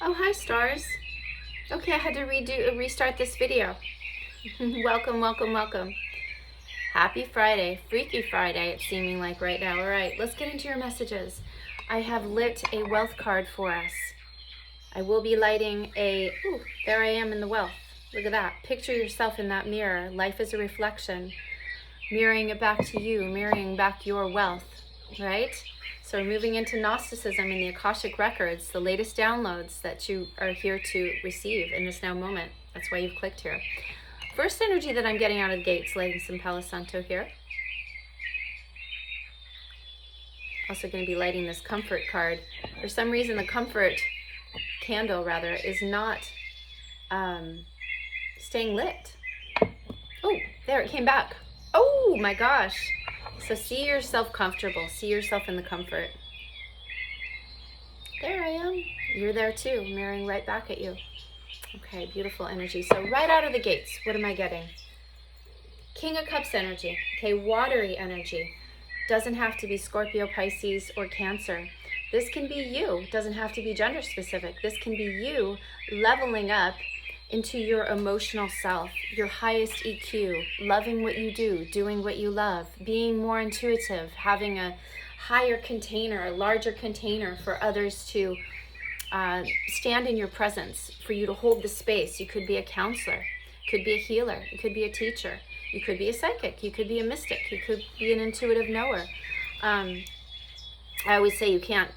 Oh, hi stars. Okay, I had to restart this video. Welcome, welcome, welcome. Happy Friday, Freaky Friday, it's seeming like right now. All right, let's get into your messages. I have lit a wealth card for us. I will be lighting ooh, there I am in the wealth. Look at that. Picture yourself in that mirror. Life is a reflection. Mirroring it back to you, mirroring back your wealth, right? So we're moving into Gnosticism and the Akashic Records, the latest downloads that you are here to receive in this now moment. That's why you've clicked here. First energy that I'm getting out of the gates, lighting some Palo Santo here. Also going to be lighting this comfort card. For some reason, the comfort candle, rather, is not staying lit. Oh, there, it came back. Oh my gosh. So see yourself comfortable. See yourself in the comfort. There I am. You're there too, mirroring right back at you. Okay, beautiful energy. So right out of the gates, what am I getting? King of Cups energy. Okay, watery energy. Doesn't have to be Scorpio, Pisces, or Cancer. This can be you. Doesn't have to be gender specific. This can be you leveling up into your emotional self, your highest EQ, loving what you do, doing what you love, being more intuitive, having a higher container, a larger container for others to stand in your presence, for you to hold the space. You could be a counselor, could be a healer, you could be a teacher, you could be a psychic, you could be a mystic, you could be an intuitive knower. I always say you can't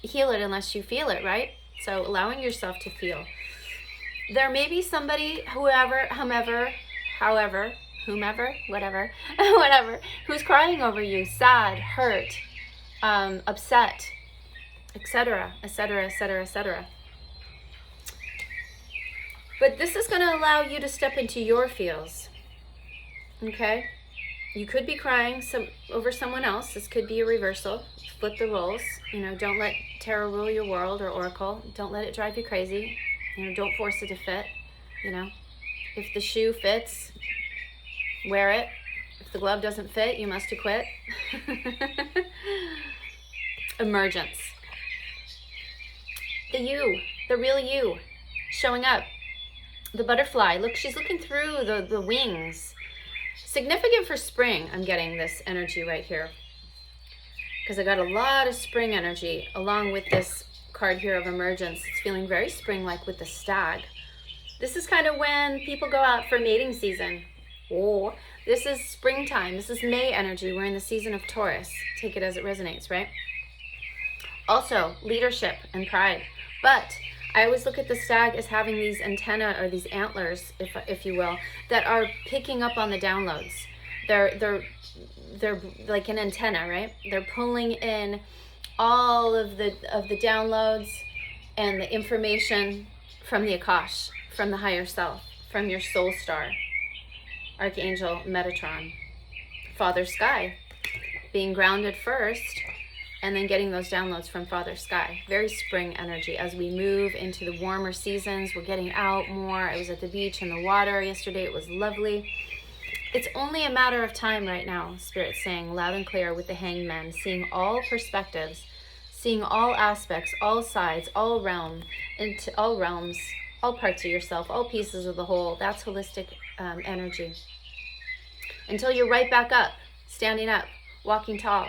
heal it unless you feel it, right? So allowing yourself to feel. There may be somebody, whoever, whatever, who's crying over you, sad, hurt, upset, etc., etc., etc., etc. But this is going to allow you to step into your feels. Okay? You could be crying over someone else. This could be a reversal. Flip the roles. You know, don't let tarot rule your world, or oracle. Don't let it drive you crazy. You know, don't force it to fit. You know, if the shoe fits, wear it. If the glove doesn't fit, you must acquit. Emergence. The you, the real you, showing up. The butterfly. Look, she's looking through the wings. Significant for spring, I'm getting this energy right here. Because I got a lot of spring energy along with this card here of emergence. It's feeling very spring-like with the stag. This is kind of when people go out for mating season. Oh, this is springtime. This is May energy. We're in the season of Taurus. Take it as it resonates, right? Also, leadership and pride. But I always look at the stag as having these antennae, or these antlers, if you will, that are picking up on the downloads. They're like an antenna, right? They're pulling in all of the downloads and the information from the Akash, from the higher self, from your soul star, Archangel Metatron, Father Sky, being grounded first, and then getting those downloads from Father Sky. Very spring energy as we move into the warmer seasons. We're getting out more. I was at the beach in the water yesterday. It was lovely. It's only a matter of time right now, Spirit's saying loud and clear with the Hangman, seeing all perspectives, seeing all aspects, all sides, all realms, all parts of yourself, all pieces of the whole. That's holistic energy. Until you're right back up, standing up, walking tall,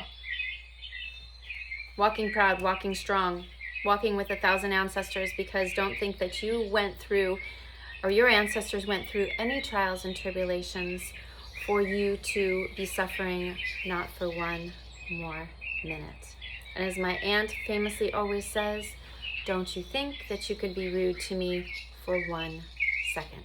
walking proud, walking strong, walking with 1,000 ancestors, because don't think that you went through, or your ancestors went through, any trials and tribulations for you to be suffering not for one more minute. And as my aunt famously always says, don't you think that you could be rude to me for 1 second.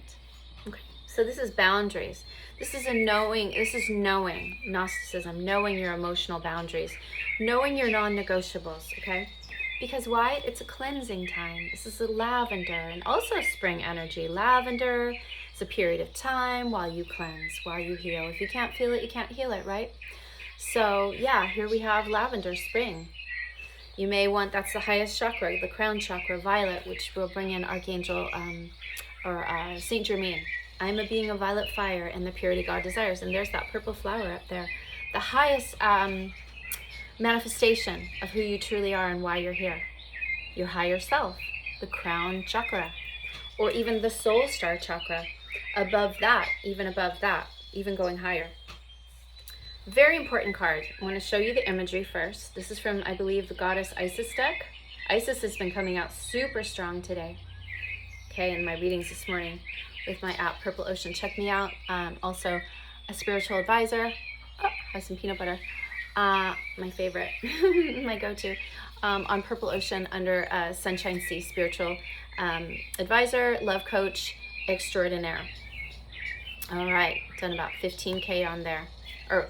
Okay, so this is boundaries. This is knowing Gnosticism, knowing your emotional boundaries, knowing your non-negotiables, okay? Because why? It's a cleansing time. This is a lavender, and also spring energy. Lavender is a period of time while you cleanse, while you heal. If you can't feel it, you can't heal it, right? So yeah, here we have lavender, spring. You may want, that's the highest chakra, the crown chakra, violet, which will bring in Archangel Saint Germain. I'm a being of violet fire and the purity God desires. And there's that purple flower up there. The highest manifestation of who you truly are and why you're here. your higher self, the crown chakra, or even the soul star chakra. Above that, even going higher. Very important card. I want to show you the imagery first. This is from, I believe, the goddess Isis deck. Isis has been coming out super strong today. Okay, in my readings this morning with my app Purple Ocean. Check me out. Also a spiritual advisor. Oh, have some peanut butter. My favorite, my go-to, on Purple Ocean under Sunshine Sea, spiritual advisor, love coach extraordinaire. All right, done about 15K on there, or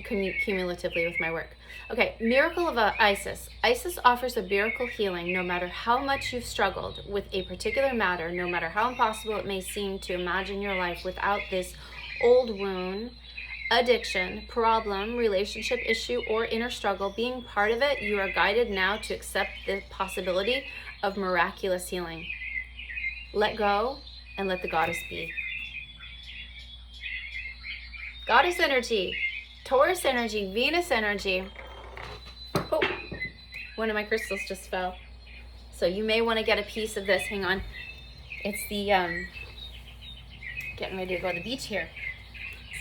cumulatively with my work. Okay, miracle of Isis. Isis offers a miracle healing no matter how much you've struggled with a particular matter, no matter how impossible it may seem to imagine your life without this old wound, addiction, problem, relationship issue, or inner struggle being part of it. You are guided now to accept the possibility of miraculous healing. Let go and let the goddess be. Goddess energy, Taurus energy, Venus energy. Oh, one of my crystals just fell. So you may want to get a piece of this. Hang on. It's the, getting ready to go to the beach here,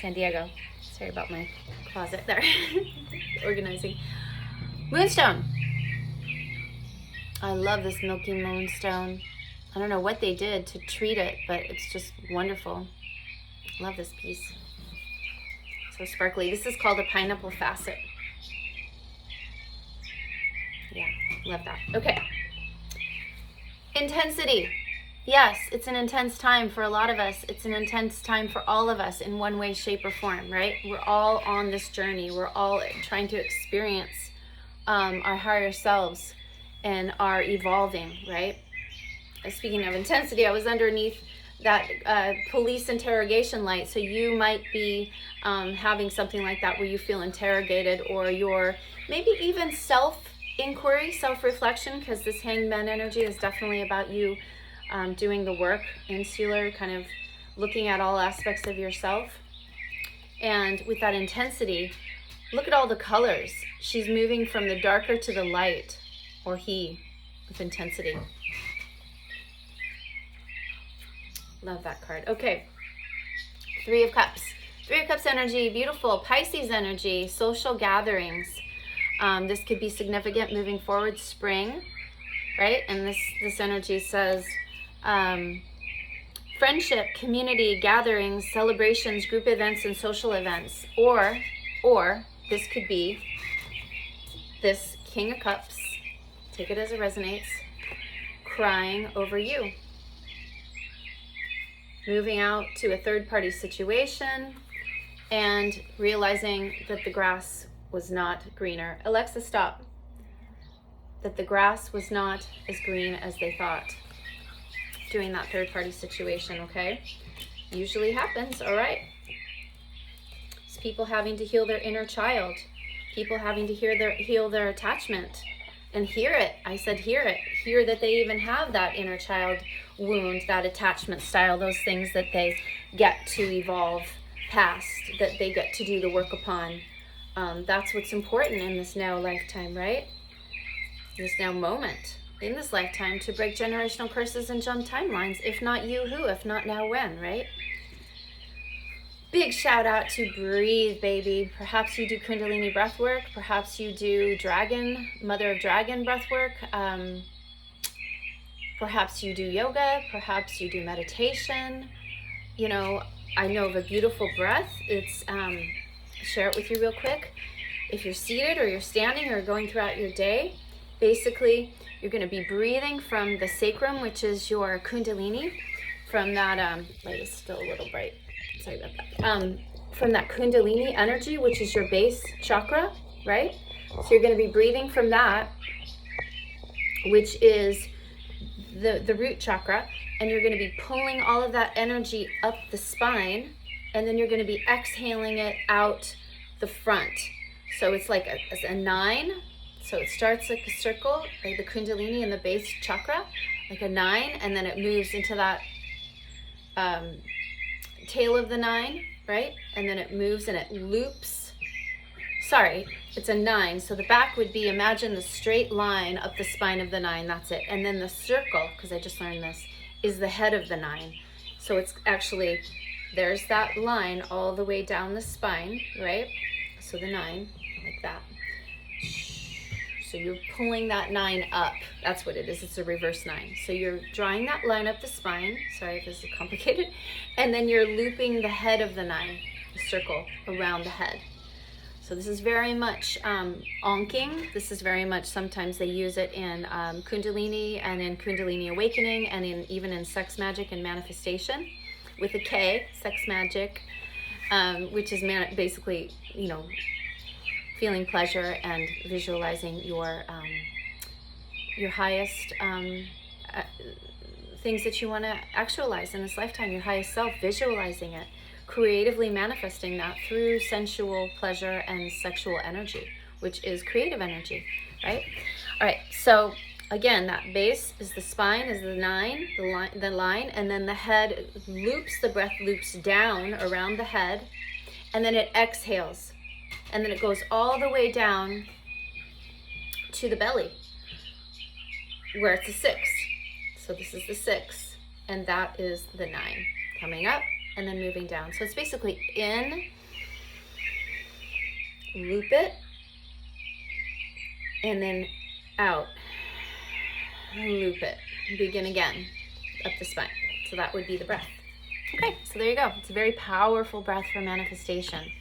San Diego. Sorry about my closet there. Organizing. Moonstone. I love this milky moonstone. I don't know what they did to treat it, but it's just wonderful. Love this piece. So sparkly. This is called a pineapple facet. Yeah, love that. Okay. Intensity. Yes, it's an intense time for a lot of us. It's an intense time for all of us in one way, shape, or form, right? We're all on this journey. We're all trying to experience our higher selves and are evolving, right? Speaking of intensity, I was underneath that police interrogation light. So you might be having something like that where you feel interrogated, or you're maybe even self-inquiry, self-reflection, because this hangman energy is definitely about you doing the work, insular, kind of looking at all aspects of yourself. And with that intensity, look at all the colors. She's moving from the darker to the light, or he, with intensity. Love that card. Okay. Three of Cups. Three of Cups energy, beautiful. Pisces energy, social gatherings. This could be significant moving forward, spring, right? And this energy says friendship, community, gatherings, celebrations, group events, and social events. Or this could be this King of Cups, take it as it resonates, crying over you. Moving out to a third-party situation and realizing that the grass was not greener. Alexa, stop. That the grass was not as green as they thought. Doing that third-party situation, okay? Usually happens, all right? It's people having to heal their inner child. People having to heal their attachment. And hear it. I said hear it. Hear that they even have that inner child wound, that attachment style, those things that they get to evolve past, that they get to do the work upon. That's what's important in this now lifetime, right? This now moment in this lifetime, to break generational curses and jump timelines. If not you, who? If not now, when, right? Big shout out to Breathe, baby. Perhaps you do Kundalini breathwork. Perhaps you do Dragon, Mother of Dragon breathwork. Perhaps you do yoga. Perhaps you do meditation. You know, I know of a beautiful breath. It's share it with you real quick. If you're seated or you're standing or going throughout your day, basically you're going to be breathing from the sacrum, which is your Kundalini, from that light is still a little bright. Sorry about that. From that Kundalini energy, which is your base chakra, right? So you're going to be breathing from that, which is the root chakra, and you're going to be pulling all of that energy up the spine, and then you're going to be exhaling it out the front. So it's like a 9. So it starts like a circle, like the Kundalini and the base chakra, like a 9, and then it moves into that tail of the 9, right? And then it moves and it loops. Sorry, It's a 9. So the back would be, imagine the straight line up the spine of the 9. That's it. And then the circle, because I just learned this, is the head of the 9. So it's actually, there's that line all the way down the spine, right? So the 9, like that. So you're pulling that 9 up. That's what it is. It's a reverse 9. So you're drawing that line up the spine. Sorry if this is complicated. And then you're looping the head of the 9, the circle around the head. So this is very much onking. This is very much, sometimes they use it in Kundalini and in Kundalini awakening and even in sex magic and manifestation with a K, sex magic, which is basically, you know, feeling pleasure and visualizing your highest things that you want to actualize in this lifetime, your highest self, visualizing it, creatively manifesting that through sensual pleasure and sexual energy, which is creative energy, right? All right, so again, that base is the spine, is the 9, the line, and then the head loops, the breath loops down around the head, and then it exhales. And then it goes all the way down to the belly, where it's a 6. So this is the 6, and that is the 9. Coming up and then moving down. So it's basically in, loop it, and then out, loop it, begin again, up the spine. So that would be the breath. Okay, so there you go. It's a very powerful breath for manifestation.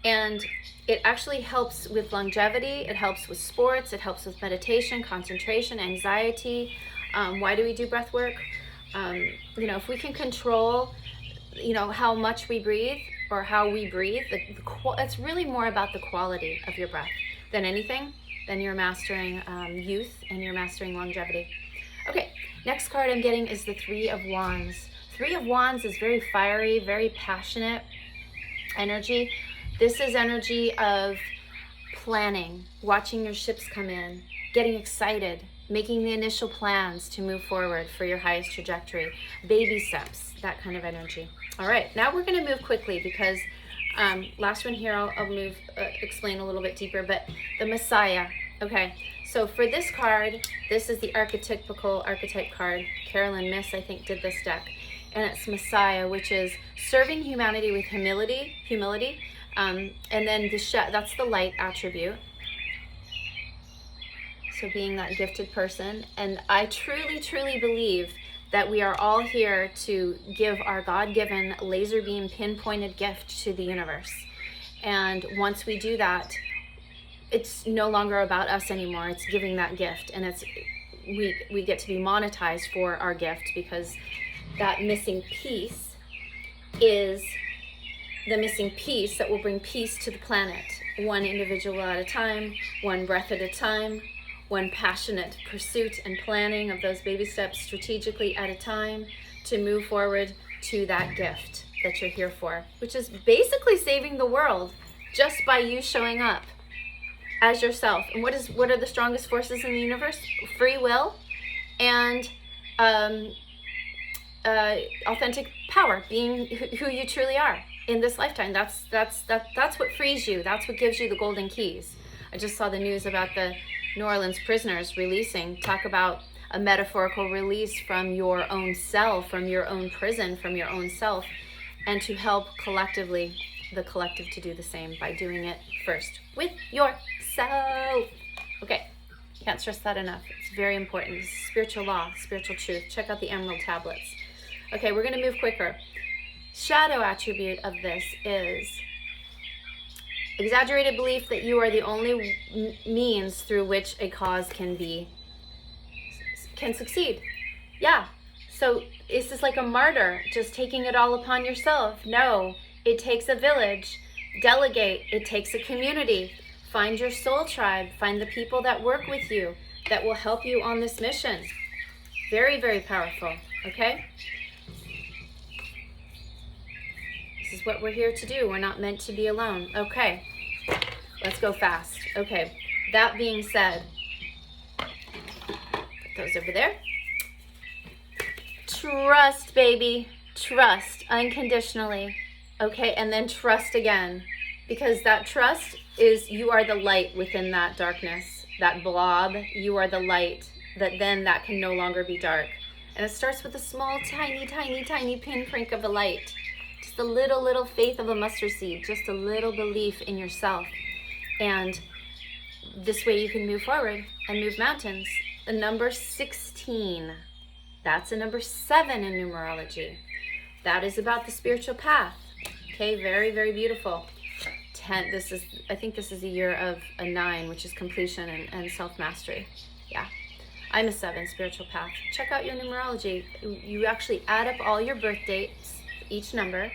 And it actually helps with longevity, it helps with sports, it helps with meditation, concentration, anxiety. Why do we do breath work? You know, if we can control, you know, how much we breathe or how we breathe, it's really more about the quality of your breath than anything. Then you're mastering youth and you're mastering longevity. Okay, next card I'm getting is the 3 of Wands. 3 of Wands is very fiery, very passionate energy. This is energy of planning, watching your ships come in, getting excited, making the initial plans to move forward for your highest trajectory, baby steps, that kind of energy. All right, now we're going to move quickly because last one here I'll move, explain a little bit deeper, but the Messiah. Okay, so for this card, this is the archetypical archetype card. Carolyn Miss, I think, did this deck, and it's Messiah, which is serving humanity with humility. And then that's the light attribute. So being that gifted person. And I truly, truly believe that we are all here to give our God-given laserbeam pinpointed gift to the universe. And once we do that, it's no longer about us anymore. It's giving that gift. And we get to be monetized for our gift, because that missing piece is the missing piece that will bring peace to the planet, one individual at a time, one breath at a time, one passionate pursuit and planning of those baby steps strategically at a time to move forward to that gift that you're here for, which is basically saving the world just by you showing up as yourself. And what are the strongest forces in the universe? Free will and authentic power, being who you truly are in this lifetime. That's what frees you. That's what gives you the golden keys. I just saw the news about the New Orleans prisoners releasing. Talk about a metaphorical release from your own self, from your own prison, from your own self, and to help collectively, the collective, to do the same by doing it first with yourself. Okay, can't stress that enough. It's very important. It's spiritual law, spiritual truth. Check out the emerald tablets. Okay, we're going to move quicker. Shadow attribute of this is exaggerated belief that you are the only means through which a cause can succeed. Yeah. So is this like a martyr, just taking it all upon yourself? No, it takes a village. Delegate. It takes a community. Find your soul tribe. Find the people that work with you that will help you on this mission. Very, very powerful. Okay? This is what we're here to do. We're not meant to be alone. Okay, let's go fast. Okay, that being said, put those over there. Trust, baby. Trust unconditionally. Okay, and then trust again. Because that trust is you are the light within that darkness, that blob. You are the light that can no longer be dark. And it starts with a small, tiny, tiny, tiny pinprick of a light. Just a little faith of a mustard seed, just a little belief in yourself. And this way you can move forward and move mountains. The number 16, that's a number 7 in numerology. That is about the spiritual path. Okay, very, very beautiful. 10, I think this is a year of a 9, which is completion and self-mastery. Yeah. I'm a 7, spiritual path. Check out your numerology. You actually add up all your birth dates, each number,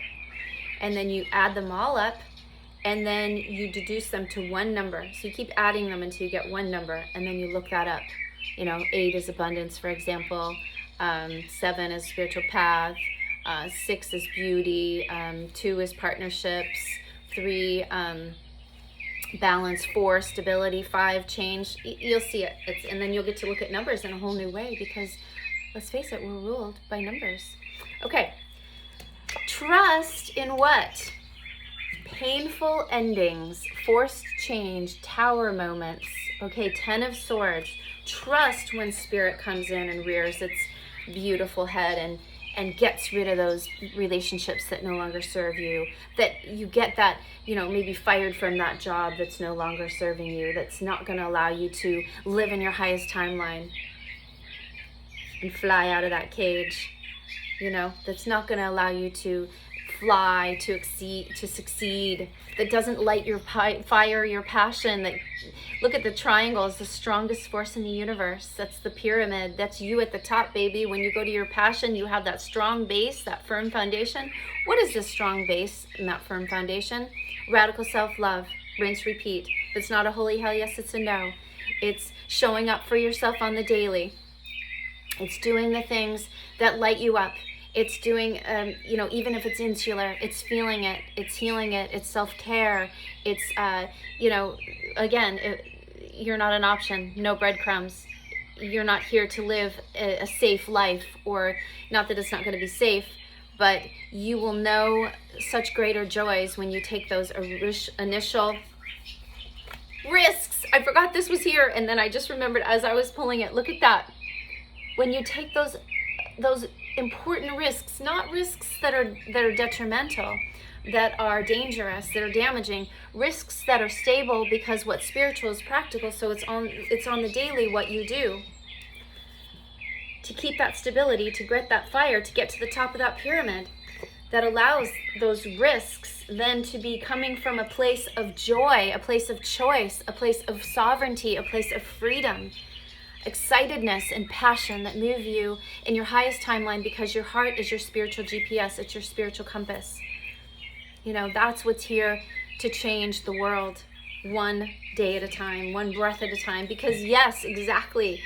and then you add them all up, and then you deduce them to one number. So you keep adding them until you get one number, and then you look that up. 8 is abundance, for example. 7 is spiritual path. 6 is beauty. 2 is partnerships. 3, balance. 4, stability. 5, change. You'll see it. And then you'll get to look at numbers in a whole new way, because let's face it, we're ruled by numbers. Okay. Trust in what? Painful endings, forced change, tower moments. Okay, 10 of Swords. Trust when spirit comes in and rears its beautiful head and gets rid of those relationships that no longer serve you, that you get that, maybe fired from that job that's no longer serving you, that's not going to allow you to live in your highest timeline and fly out of that cage, that's not going to allow you to fly, to succeed, that doesn't light your fire, your passion. That, look at the triangle, is the strongest force in the universe. That's the pyramid. That's you at the top, baby. When you go to your passion, you have that strong base, that firm foundation. What is this strong base and that firm foundation? Radical self-love. Rinse, repeat. If it's not a holy hell yes, it's a no. It's showing up for yourself on the daily. It's doing the things that light you up. It's doing, even if it's insular, it's feeling it, it's healing it, it's self-care, it's, you're not an option, no breadcrumbs. You're not here to live a safe life, or not that it's not going to be safe, but you will know such greater joys when you take those initial risks. I forgot this was here, and then I just remembered as I was pulling it. Look at that. When you take those important risks, not risks that are detrimental, that are dangerous, that are damaging, risks that are stable, because what's spiritual is practical, so it's on the daily what you do to keep that stability, to get that fire, to get to the top of that pyramid, that allows those risks then to be coming from a place of joy, a place of choice, a place of sovereignty, a place of freedom, excitedness and passion that move you in your highest timeline, because your heart is your spiritual GPS. It's your spiritual compass. That's what's here to change the world, one day at a time, one breath at a time. Because yes, exactly.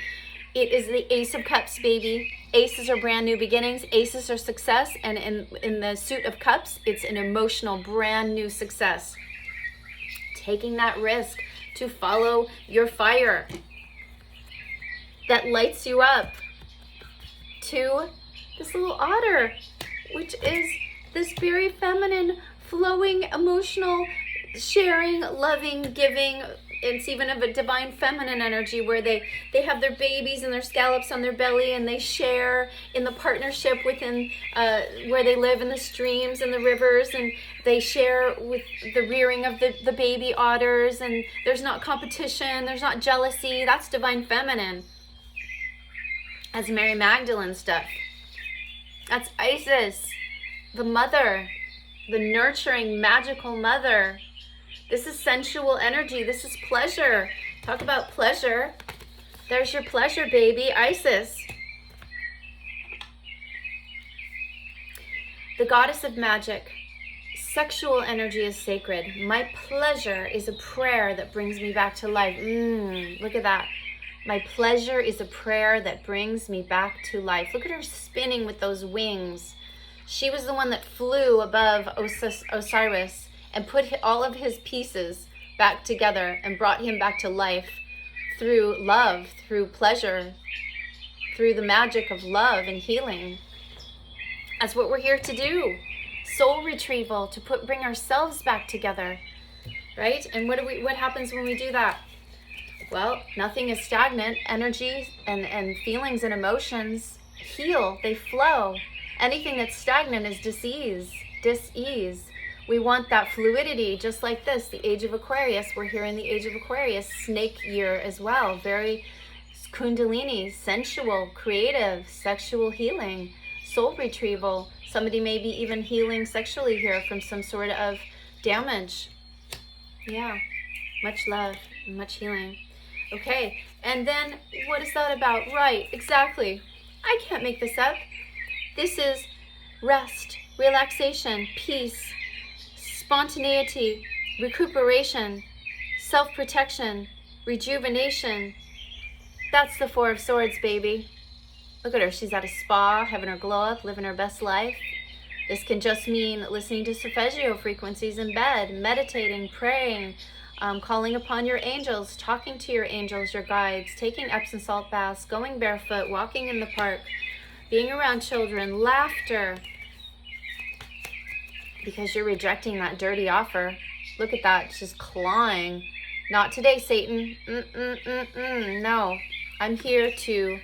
It is the Ace of Cups, baby. Aces are brand new beginnings. Aces are success. And in the Suit of Cups, it's an emotional brand new success. Taking that risk to follow your fire that lights you up, to this little otter, which is this very feminine, flowing, emotional, sharing, loving, giving. It's even of a divine feminine energy, where they have their babies and their scallops on their belly, and they share in the partnership within where they live, in the streams and the rivers, and they share with the rearing of the baby otters, and there's not competition, there's not jealousy. That's divine feminine. That's Mary Magdalene stuff. That's Isis, the mother, the nurturing, magical mother. This is sensual energy. This is pleasure. Talk about pleasure. There's your pleasure, baby, Isis. The goddess of magic. Sexual energy is sacred. My pleasure is a prayer that brings me back to life. Look at that. My pleasure is a prayer that brings me back to life. Look at her spinning with those wings. She was the one that flew above Osiris and put all of his pieces back together and brought him back to life through love, through pleasure, through the magic of love and healing. That's what we're here to do. Soul retrieval, to bring ourselves back together. right? And what happens when we do that? Well, nothing is stagnant. Energy and feelings and emotions heal, they flow. Anything that's stagnant is dis-ease. We want that fluidity, just like this, the age of Aquarius. We're here in the age of Aquarius, snake year as well. Very kundalini, sensual, creative, sexual healing, soul retrieval. Somebody may be even healing sexually here from some sort of damage. Yeah, much love, much healing. Okay, and then what is that about? Right, exactly. I can't make this up. This is rest, relaxation, peace, spontaneity, recuperation, self-protection, rejuvenation. That's the Four of Swords, baby. Look at her. She's at a spa, having her glow up, living her best life. This can just mean listening to solfeggio frequencies in bed, meditating, praying, calling upon your angels, talking to your angels, your guides, taking Epsom salt baths, going barefoot, walking in the park, being around children, laughter. Because you're rejecting that dirty offer. Look at that, it's just clawing. Not today, Satan. No, I'm here to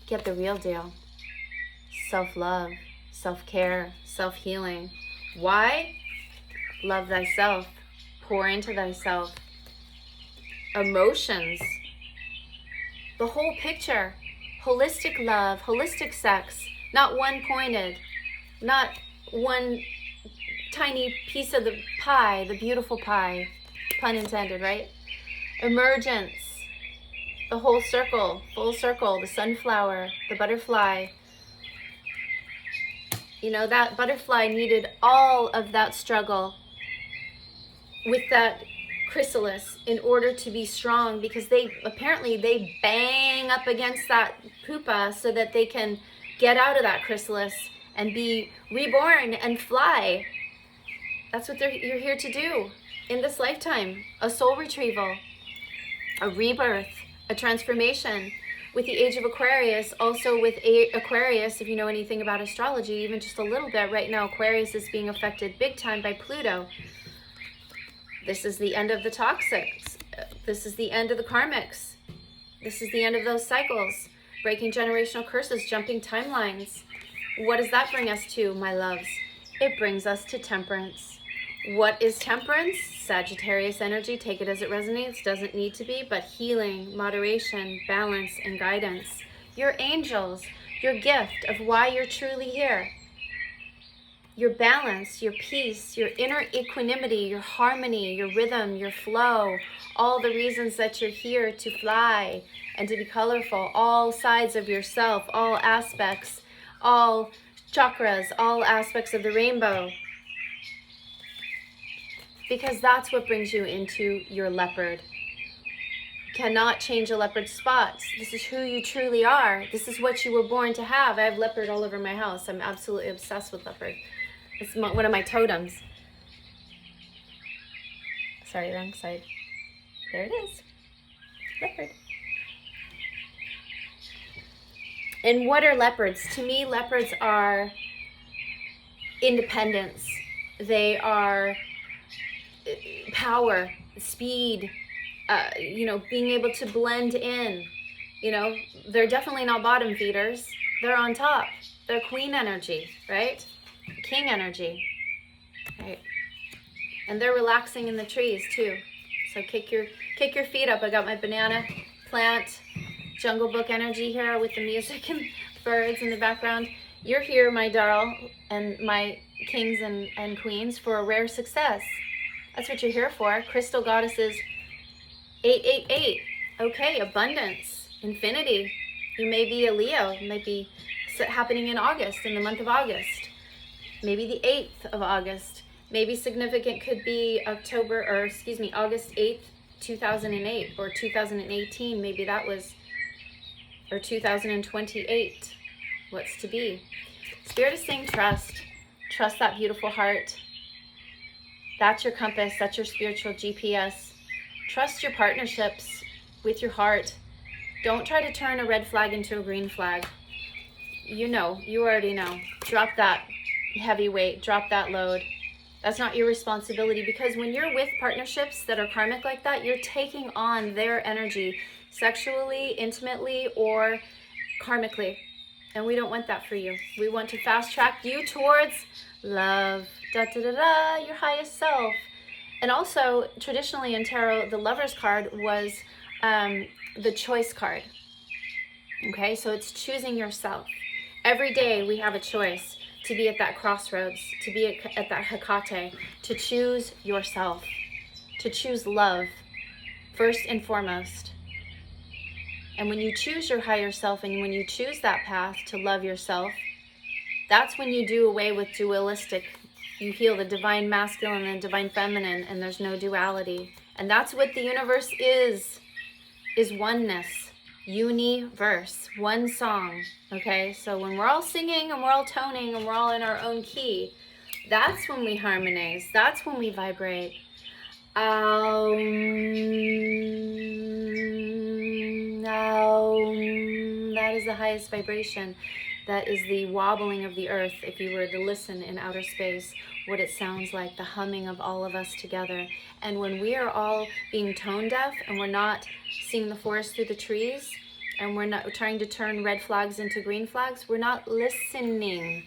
get the real deal. Self-love, self-care, self-healing. Why? Love thyself. Pour into thyself. Emotions. The whole picture. Holistic love, holistic sex. Not one-pointed. Not one tiny piece of the pie, the beautiful pie. Pun intended, right? Emergence. The whole circle, full circle, the sunflower, the butterfly. You know, that butterfly needed all of that struggle with that chrysalis in order to be strong, because they bang up against that pupa so that they can get out of that chrysalis and be reborn and fly. That's what you're here to do in this lifetime. A soul retrieval, a rebirth, a transformation. With the age of Aquarius, also with Aquarius, if you know anything about astrology, even just a little bit, right now Aquarius is being affected big time by Pluto. This is the end of the toxics. This is the end of the karmics. This is the end of those cycles. Breaking generational curses, jumping timelines. What does that bring us to, my loves? It brings us to temperance. What is temperance? Sagittarius energy, take it as it resonates, doesn't need to be, but healing, moderation, balance, and guidance. Your angels, your gift of why you're truly here. Your balance, your peace, your inner equanimity, your harmony, your rhythm, your flow, all the reasons that you're here to fly and to be colorful, all sides of yourself, all aspects, all chakras, all aspects of the rainbow. Because that's what brings you into your leopard. You cannot change a leopard's spots. This is who you truly are. This is what you were born to have. I have leopard all over my house. I'm absolutely obsessed with leopard. It's one of my totems. Sorry, wrong side. There it is. Leopard. And what are leopards? To me, leopards are independence. They are power, speed, being able to blend in. They're definitely not bottom feeders. They're on top. They're queen energy, right? King energy, right? And they're relaxing in the trees too. So kick your feet up. I got my banana plant, Jungle Book energy here with the music and birds in the background. You're here, my darl, and my kings and queens, for a rare success. That's what you're here for. Crystal goddesses 888. Okay, abundance, infinity. You may be a Leo. It might be happening in August, in the month of August. Maybe the 8th of August. Maybe significant could be August 8th, 2008 or 2018. Maybe that was, or 2028. What's to be? Spirit is saying trust. Trust that beautiful heart. That's your compass. That's your spiritual GPS. Trust your partnerships with your heart. Don't try to turn a red flag into a green flag. You already know. Drop that heavy weight. Drop that load. That's not your responsibility, because when you're with partnerships that are karmic like that, you're taking on their energy sexually, intimately, or karmically. And we don't want that for you. We want to fast track you towards love, your highest self. And also, traditionally in tarot, the Lover's card was the choice card. Okay, so it's choosing yourself. Every day we have a choice to be at that crossroads, to be at that Hecate, to choose yourself, to choose love first and foremost. And when you choose your higher self, and when you choose that path to love yourself, that's when you do away with dualistic. You heal the divine masculine and the divine feminine, and there's no duality. And that's what the universe is oneness, universe, one song. Okay, so when we're all singing and we're all toning and we're all in our own key, that's when we harmonize. That's when we vibrate. That is the highest vibration. That is the wobbling of the earth. If you were to listen in outer space, what it sounds like, the humming of all of us together. And when we are all being tone deaf and we're not seeing the forest through the trees, and we're not trying to turn red flags into green flags, we're not listening.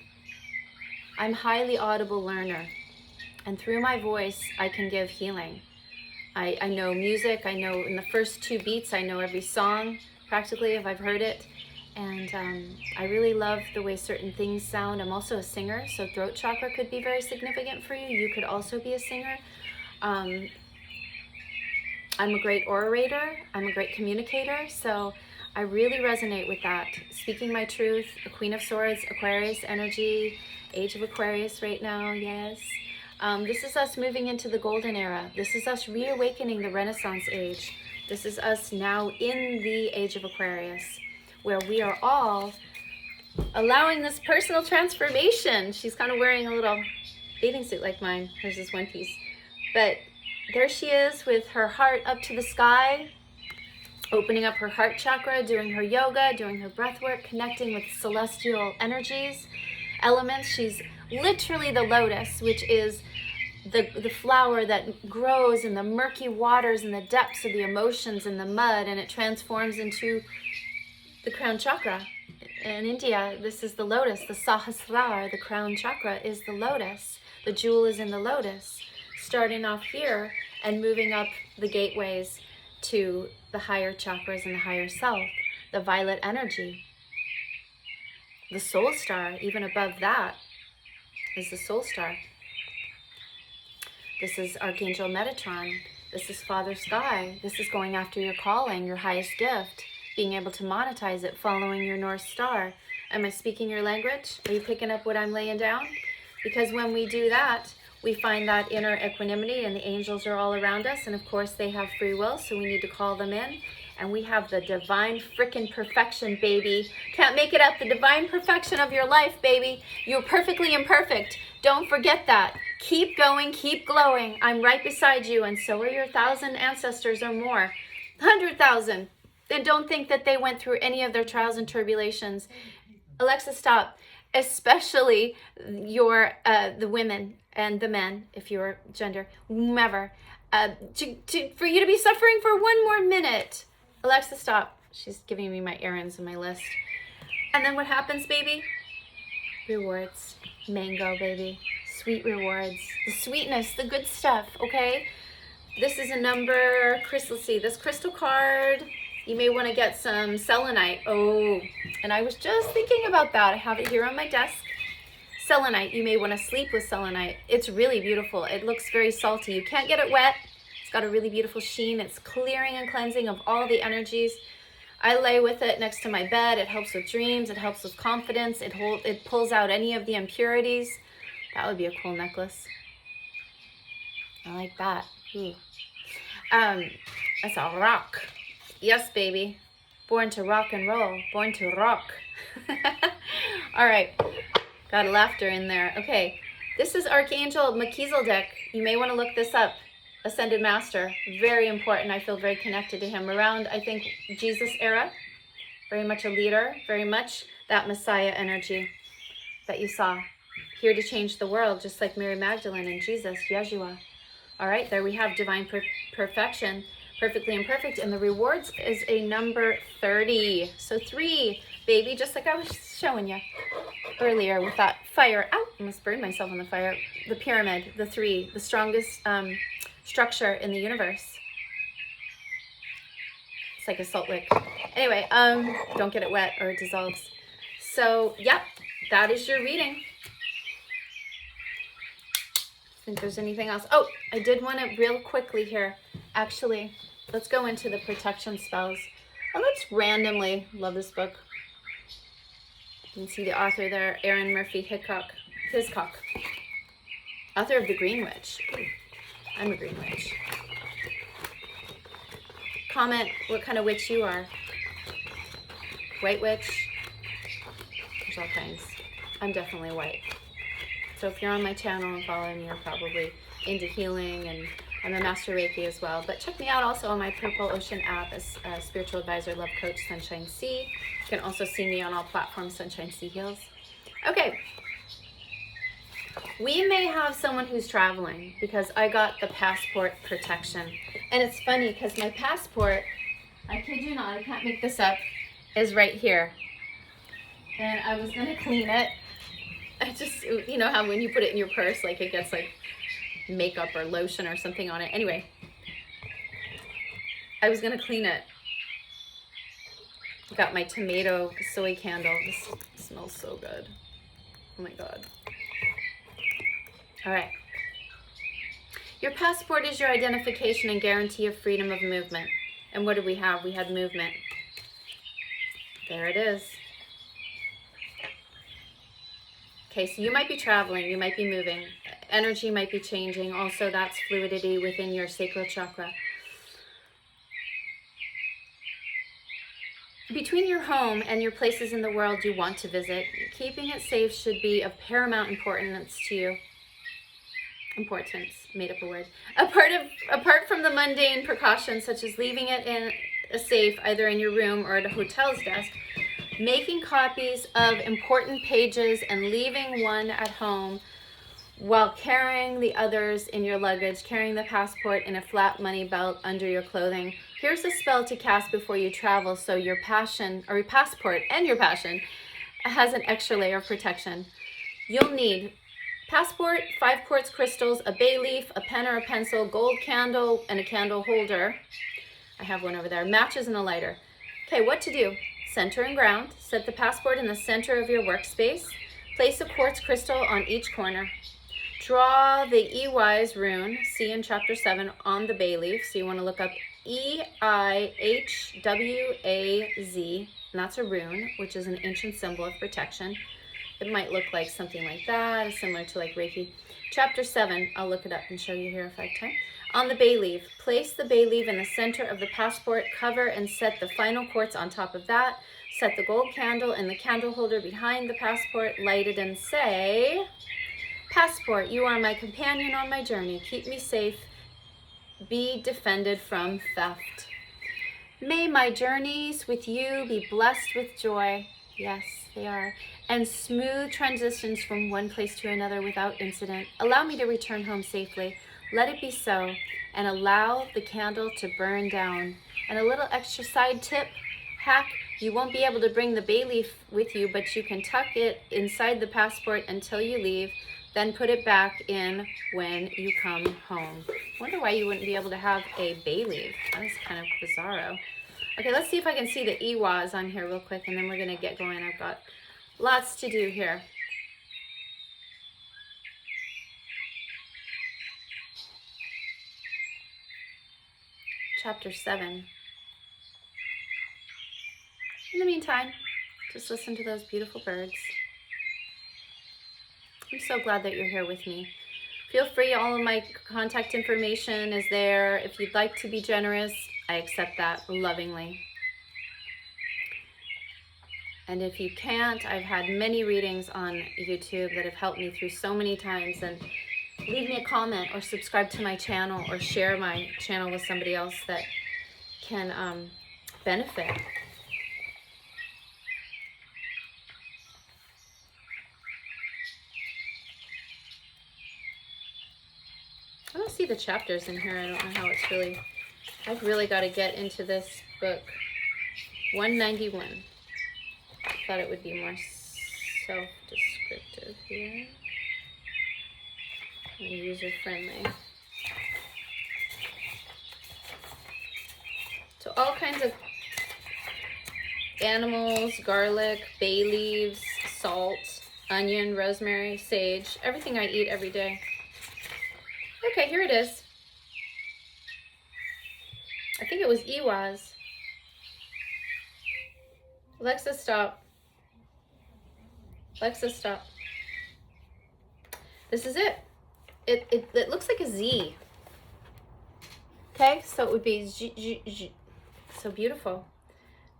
I'm highly audible learner. And through my voice, I can give healing. I know music. I know in the first 2 beats, I know every song, practically, if I've heard it. And I really love the way certain things sound. I'm also a singer, so throat chakra could be very significant for you. You could also be a singer. I'm a great orator. I'm a great communicator. So I really resonate with that. Speaking my truth, the Queen of Swords, Aquarius energy, Age of Aquarius right now, yes. This is us moving into the golden era. This is us reawakening the Renaissance age. This is us now in the Age of Aquarius, where we are all allowing this personal transformation. She's kind of wearing a little bathing suit like mine. Hers is one piece. But there she is with her heart up to the sky, opening up her heart chakra, doing her yoga, doing her breath work, connecting with celestial energies, elements. She's literally the lotus, which is the flower that grows in the murky waters and the depths of the emotions and the mud, and it transforms into the crown chakra. In India, this is the lotus, the Sahasrara, the crown chakra is the lotus. The jewel is in the lotus, starting off here and moving up the gateways to the higher chakras and the higher self, the violet energy. The soul star, even above that, is the soul star. This is Archangel Metatron. This is Father Sky. This is going after your calling, your highest gift, being able to monetize it, following your North Star. Am I speaking your language? Are you picking up what I'm laying down? Because when we do that, we find that inner equanimity, and the angels are all around us, and of course they have free will, so we need to call them in. And we have the divine frickin' perfection, baby. Can't make it up. The divine perfection of your life, baby. You're perfectly imperfect. Don't forget that. Keep going, keep glowing. I'm right beside you, and so are your 1,000 ancestors or more. 100,000. And don't think that they went through any of their trials and tribulations. Alexa, stop. Especially your the women and the men, if you're gender, whomever. For you to be suffering for 1 more minute. Alexa, stop. She's giving me my errands and my list. And then what happens, baby? Rewards. Mango, baby. Sweet rewards. The sweetness, the good stuff, okay? This is a number, let's see, this crystal card, you may want to get some selenite. Oh, and I was just thinking about that. I have it here on my desk. Selenite, you may want to sleep with selenite. It's really beautiful. It looks very salty. You can't get it wet. It's got a really beautiful sheen. It's clearing and cleansing of all the energies. I lay with it next to my bed. It helps with dreams. It helps with confidence. It pulls out any of the impurities. That would be a cool necklace. I like that. Ooh. That's a rock. Yes, baby. Born to rock and roll. Born to rock. All right. Got a laughter in there. Okay. This is Archangel Melchizedek. You may want to look this up. Ascended Master. Very important. I feel very connected to him. Around, I think, Jesus era. Very much a leader. Very much that Messiah energy that you saw. here to change the world, just like Mary Magdalene and Jesus, Yeshua. All right, there we have divine perfection, perfectly imperfect, and the rewards is a number 30. So 3, baby, just like I was showing you earlier with that fire. Ow, I almost burned myself on the fire. The pyramid, the 3, the strongest structure in the universe. It's like a salt lick. Anyway, don't get it wet or it dissolves. So, yep, that is your reading. Think there's anything else. Oh, I did want to real quickly here. Actually, let's go into the protection spells. And let's randomly, love this book. You can see the author there, Aaron Murphy Hiscock. Author of The Green Witch. Ooh, I'm a green witch. Comment what kind of witch you are. White witch. There's all kinds. I'm definitely white. So if you're on my channel and following me, you're probably into healing, and I'm a master Reiki as well. But check me out also on my Purple Ocean app as a spiritual advisor, love coach, Sunshine C. You can also see me on all platforms, Sunshine C Heals. Okay. We may have someone who's traveling because I got the passport protection. And it's funny because my passport, I kid you not, I can't make this up, is right here. And I was going to clean it. I just, you know how when you put it in your purse, like it gets like makeup or lotion or something on it. Anyway, I was going to clean it. Got my tomato soy candle. This smells so good. Oh my God. All right. Your passport is your identification and guarantee of freedom of movement. And what did we have? We had movement. There it is. Okay, so you might be traveling, you might be moving, energy might be changing. Also, that's fluidity within your sacral chakra. Between your home and your places in the world you want to visit, keeping it safe should be of paramount importance to you. Importance, made up a word. Apart from the mundane precautions such as leaving it in a safe, either in your room or at a hotel's desk, making copies of important pages and leaving one at home while carrying the others in your luggage, carrying the passport in a flat money belt under your clothing. Here's a spell to cast before you travel so your passion, or your passport and your passion, has an extra layer of protection. You'll need passport, 5 quartz crystals, a bay leaf, a pen or a pencil, gold candle, and a candle holder. I have one over there. Matches and a lighter. Okay, what to do? Center and ground. Set the passport in the center of your workspace. Place a quartz crystal on each corner. Draw the EY's rune, see in chapter 7, on the bay leaf. So you want to look up E-I-H-W-A-Z, and that's a rune, which is an ancient symbol of protection. It might look like something like that, similar to like Reiki. Chapter 7, I'll look it up and show you here if I have time. On the bay leaf, place the bay leaf in the center of the passport, cover and set the final quartz on top of that. Set the gold candle in the candle holder behind the passport, light it and say, "Passport, you are my companion on my journey. Keep me safe. Be defended from theft. May my journeys with you be blessed with joy." Yes, they are. "And smooth transitions from one place to another without incident. Allow me to return home safely. Let it be so, and allow the candle to burn down." And a little extra side tip, hack, you won't be able to bring the bay leaf with you, but you can tuck it inside the passport until you leave, then put it back in when you come home. Wonder why you wouldn't be able to have a bay leaf. That was kind of bizarro. Okay, let's see if I can see the Iwas on here real quick, and then we're going to get going. I've got lots to do here. Chapter 7. In the meantime, just listen to those beautiful birds. I'm so glad that you're here with me. Feel free, all of my contact information is there. If you'd like to be generous, I accept that lovingly. And if you can't, I've had many readings on YouTube that have helped me through so many times. And leave me a comment or subscribe to my channel or share my channel with somebody else that can benefit. see the chapters in here. I don't know how it's really, I've really got to get into this book. 191. Thought it would be more self-descriptive here. And user-friendly. So all kinds of animals, garlic, bay leaves, salt, onion, rosemary, sage, everything I eat every day. Okay, here it is. I think it was Iwaz. Alexa, stop. Alexa, stop. This is it. It looks like a Z. Okay, so it would be Z, Z, Z. So beautiful.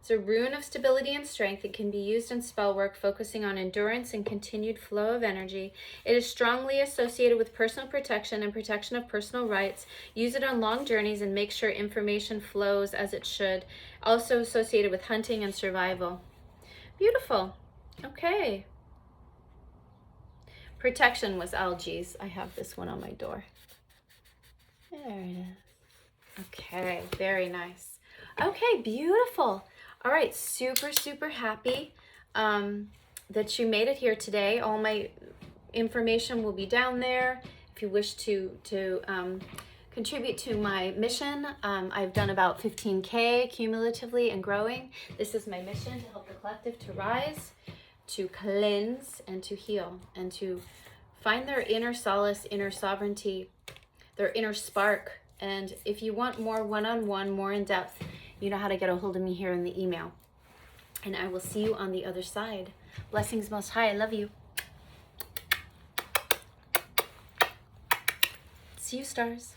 It's a rune of stability and strength. It can be used in spell work, focusing on endurance and continued flow of energy. It is strongly associated with personal protection and protection of personal rights. Use it on long journeys and make sure information flows as it should. Also associated with hunting and survival. Beautiful. Okay. Protection was algaes. I have this one on my door. There it is. Okay, very nice. Okay, beautiful. All right, super, super happy that you made it here today. All my information will be down there. If you wish to contribute to my mission, I've done about 15K cumulatively and growing. This is my mission, to help the collective to rise, to cleanse, and to heal, and to find their inner solace, inner sovereignty, their inner spark. And if you want more one-on-one, more in depth, you know how to get a hold of me here in the email. And I will see you on the other side. Blessings most high. I love you. See you, stars.